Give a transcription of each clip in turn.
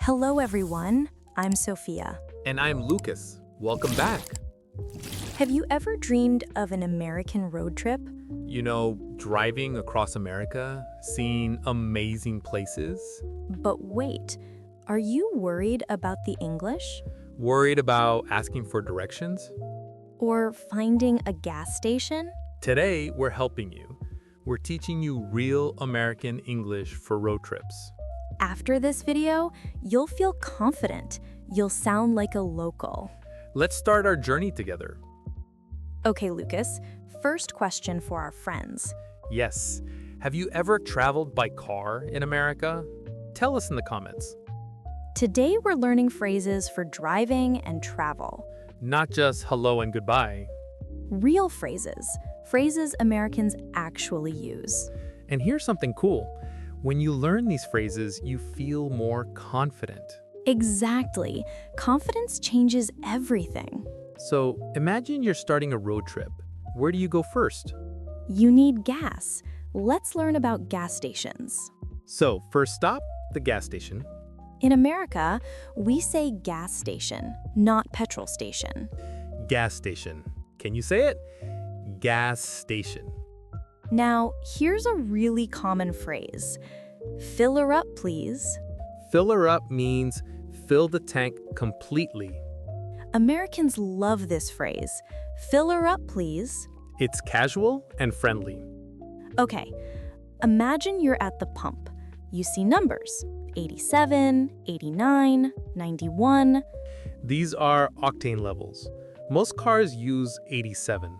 Hello, everyone. I'm Sophia. And I'm Lucas. Welcome back. Have you ever dreamed of an American road trip? You know, driving across America, seeing amazing places, But wait, are you worried about the English? worried about asking for directions? Or finding a gas station? Today, we're helping you. We're teaching you real American English for road trips. After this video, you'll feel confident. You'll sound like a local. Let's start our journey together. Okay, Lucas, first question for our friends. Yes. Have you ever traveled by car in America? Tell us in the comments. Today, we're learning phrases for driving and travel. Not just hello and goodbye. Real phrases, phrases Americans actually use. And here's something cool. When you learn these phrases, you feel more confident. Exactly. Confidence changes everything. So imagine you're starting a road trip. Where do you go first? You need gas. Let's learn about gas stations. So first stop, the gas station. In America, we say gas station, not petrol station. Gas station. Can you say it? Gas station. Now, here's a really common phrase. Fill her up, please. Fill her up means fill the tank completely. Americans love this phrase. Fill her up, please. It's casual and friendly. Okay, imagine you're at the pump. You see numbers, 87, 89, 91. These are octane levels. Most cars use 87.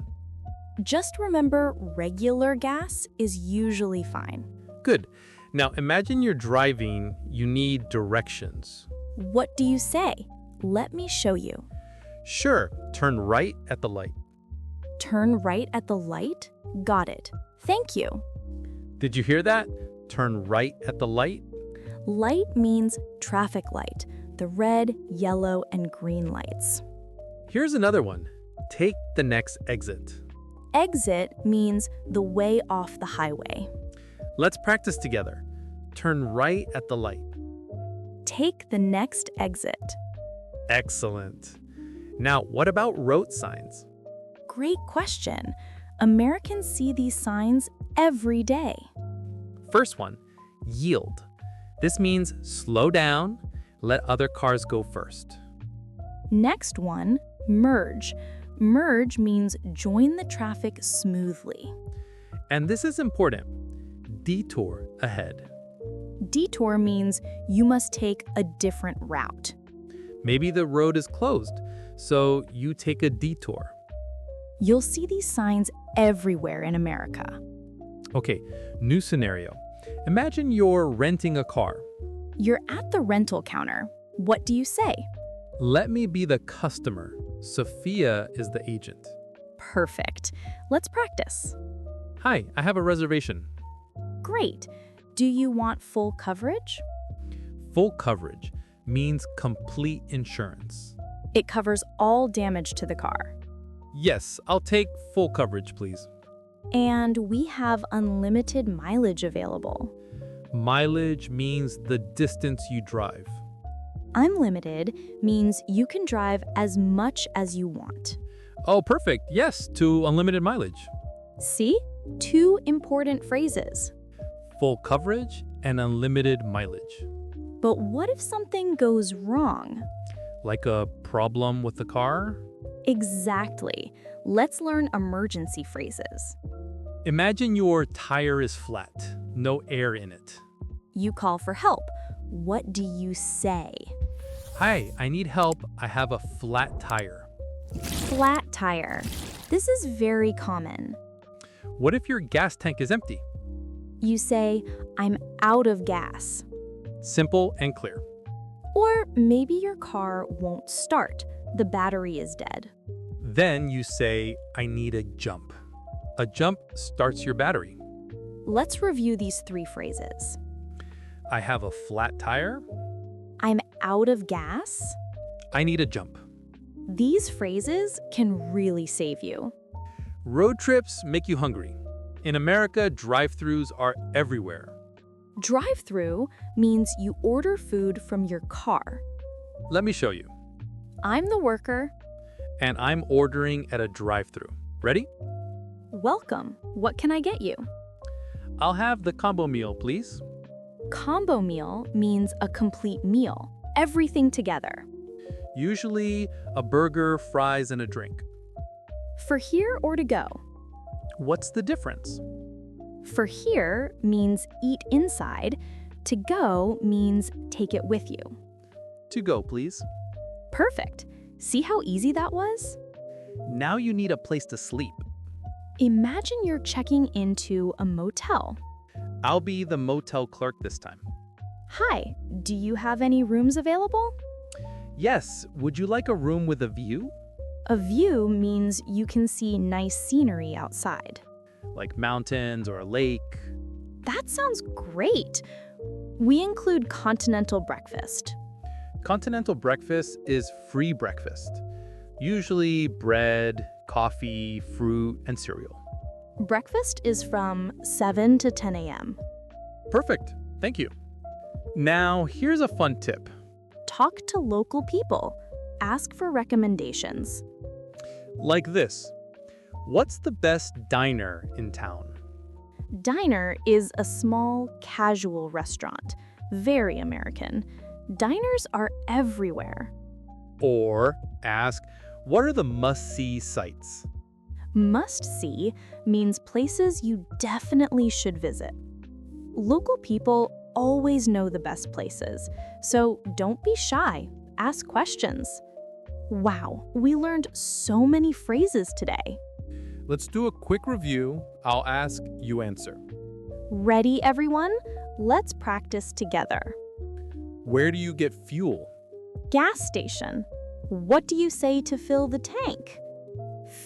Just remember, regular gas is usually fine. Good. Now imagine you're driving, you need directions. What do you say? Let me show you. Sure, turn right at the light. Turn right at the light? Got it. Thank you. Did you hear that? Turn right at the light? Light means traffic light, the red, yellow, and green lights. Here's another one. Take the next exit. Exit means the way off the highway. Let's practice together. Turn right at the light. Take the next exit. Excellent. Now, what about road signs? Great question. Americans see these signs every day. First one, yield. This means slow down, let other cars go first. Next one, merge. Merge means join the traffic smoothly. And this is important. Detour ahead. Detour means you must take a different route. Maybe the road is closed, so you take a detour. You'll see these signs everywhere in America. Okay, new scenario. Imagine you're renting a car. You're at the rental counter. What do you say? Let me be the customer. Sophia is the agent. Perfect. Let's practice. Hi, I have a reservation. Great. Do you want full coverage? Full coverage means complete insurance. It covers all damage to the car. Yes, I'll take full coverage, please. And we have unlimited mileage available. Mileage means the distance you drive. Unlimited means you can drive as much as you want. Oh, perfect. Yes, to unlimited mileage. See? Two important phrases. Full coverage and unlimited mileage. But what if something goes wrong? Like a problem with the car? Exactly. Let's learn emergency phrases. Imagine your tire is flat, no air in it. You call for help. What do you say? Hi, I need help. I have a flat tire. Flat tire. This is very common. What if your gas tank is empty? You say, I'm out of gas. Simple and clear. Or maybe your car won't start. The battery is dead. Then you say, I need a jump. A jump starts your battery. Let's review these three phrases. I have a flat tire. I'm out of gas. I need a jump. These phrases can really save you. Road trips make you hungry. In America, drive-thrus are everywhere. Drive-thru means you order food from your car. Let me show you. I'm the worker. And I'm ordering at a drive-thru. Ready? Welcome. What can I get you? I'll have the combo meal, please. Combo meal means a complete meal, everything together. Usually a burger, fries, and a drink. For here or to go? What's the difference? For here means eat inside. To go means take it with you. To go, please. Perfect. See how easy that was? Now you need a place to sleep. Imagine you're checking into a motel. I'll be the motel clerk this time. Hi, do you have any rooms available? Yes, would you like a room with a view? A view means you can see nice scenery outside. Like mountains or a lake? That sounds great. We include continental breakfast. Continental breakfast is free breakfast. Usually bread, coffee, fruit, and cereal. Breakfast is from 7 to 10 a.m. Perfect. Thank you. Now, here's a fun tip. Talk to local people. Ask for recommendations. Like this. What's the best diner in town? Diner is a small, casual restaurant. Very American. Diners are everywhere. Or ask, what are the must-see sites? Must-see means places you definitely should visit. Local people always know the best places, so don't be shy. Ask questions. Wow, we learned so many phrases today. Let's do a quick review. I'll ask, you answer. Ready, everyone? Let's practice together. Where do you get fuel? Gas station. What do you say to fill the tank?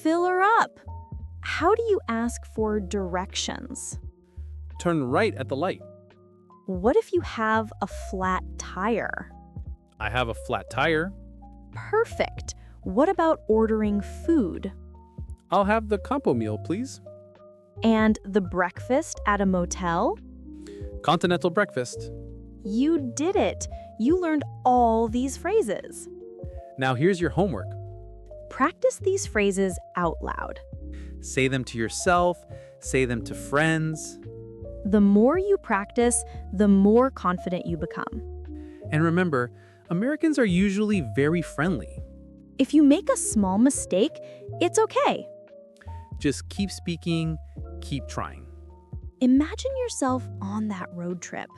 Fill her up. How do you ask for directions? Turn right at the light. What if you have a flat tire? I have a flat tire. Perfect. What about ordering food? I'll have the combo meal, please. And the breakfast at a motel? Continental breakfast. You did it. You learned all these phrases. Now here's your homework. Practice these phrases out loud. Say them to yourself, say them to friends. The more you practice, the more confident you become. And remember, Americans are usually very friendly. If you make a small mistake, it's okay. Just keep speaking, keep trying. Imagine yourself on that road trip.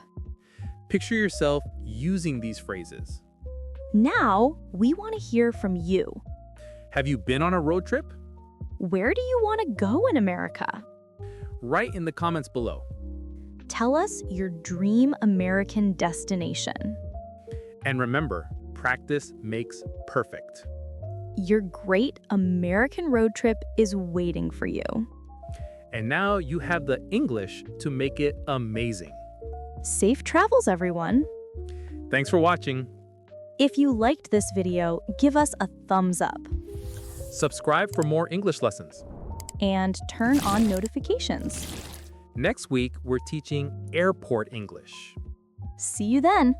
Picture yourself using these phrases. Now, we want to hear from you. Have you been on a road trip? Where do you want to go in America? Write in the comments below. Tell us your dream American destination. And remember, practice makes perfect. Your great American road trip is waiting for you. And now you have the English to make it amazing. Safe travels, everyone. Thanks for watching. If you liked this video, give us a thumbs up. Subscribe for more English lessons. And turn on notifications. Next week, we're teaching airport English. See you then.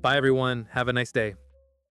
Bye, everyone. Have a nice day.